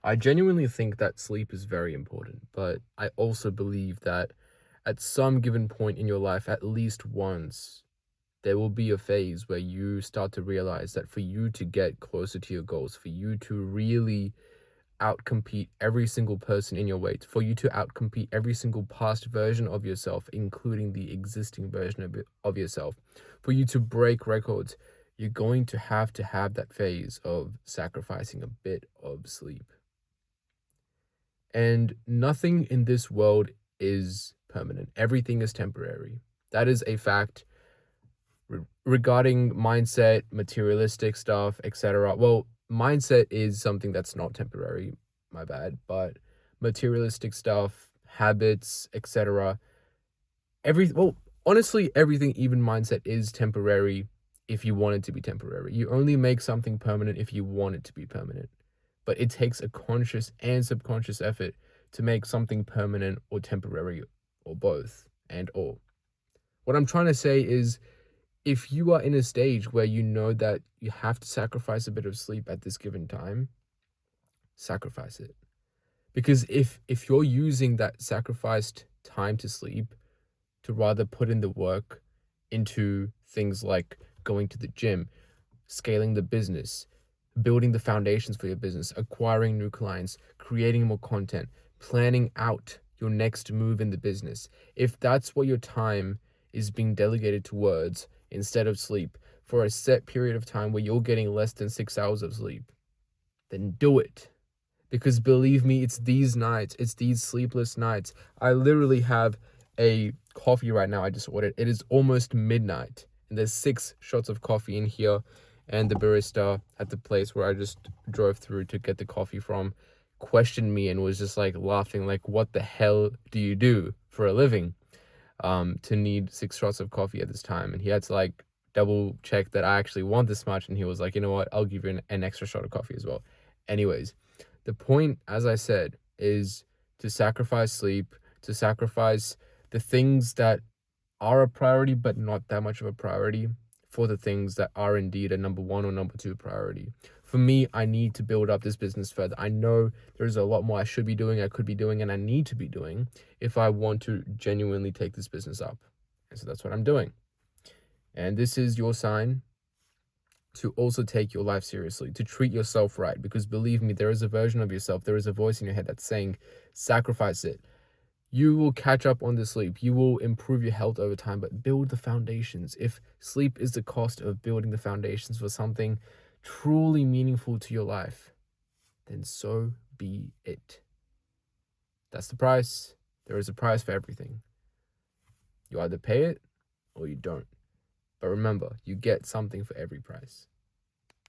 I genuinely think that sleep is very important, but I also believe that at some given point in your life, at least once, there will be a phase where you start to realize that for you to get closer to your goals, for you to really outcompete every single person in your weight, for you to outcompete every single past version of yourself, including the existing version of yourself, for you to break records, you're going to have that phase of sacrificing a bit of sleep. And nothing in this world is permanent. Everything is temporary. That is a fact regarding mindset, materialistic stuff, etc. Well, mindset is something that's not temporary, my bad, but materialistic stuff, habits, etc. Honestly, everything, even mindset, is temporary if you want it to be temporary. You only make something permanent if you want it to be permanent. But it takes a conscious and subconscious effort to make something permanent or temporary, or both, and or. What I'm trying to say is, if you are in a stage where you know that you have to sacrifice a bit of sleep at this given time, sacrifice it. Because if you're using that sacrificed time to sleep to rather put in the work into things like going to the gym, scaling the business, building the foundations for your business, acquiring new clients, creating more content, planning out your next move in the business. If that's what your time is being delegated towards instead of sleep for a set period of time where you're getting less than 6 hours of sleep, then do it. Because believe me, it's these nights, it's these sleepless nights. I literally have a coffee right now I just ordered. It is almost midnight, and there's 6 shots of coffee in here. And the barista at the place where I just drove through to get the coffee from questioned me and was just like laughing, like, what the hell do you do for a living? To need 6 shots of coffee at this time. And he had to like double check that I actually want this much. And he was like, you know what? I'll give you an extra shot of coffee as well. Anyways, the point, as I said, is to sacrifice sleep, to sacrifice the things that are a priority, but not that much of a priority, for the things that are indeed a number one or number two priority. For me, I need to build up this business further. I know there's a lot more I should be doing, I could be doing, and I need to be doing if I want to genuinely take this business up. And so that's what I'm doing. And this is your sign to also take your life seriously, to treat yourself right. Because believe me, there is a version of yourself, there is a voice in your head that's saying, sacrifice it. You will catch up on the sleep. You will improve your health over time, but build the foundations. If sleep is the cost of building the foundations for something truly meaningful to your life, then so be it. That's the price. There is a price for everything. You either pay it or you don't. But remember, you get something for every price.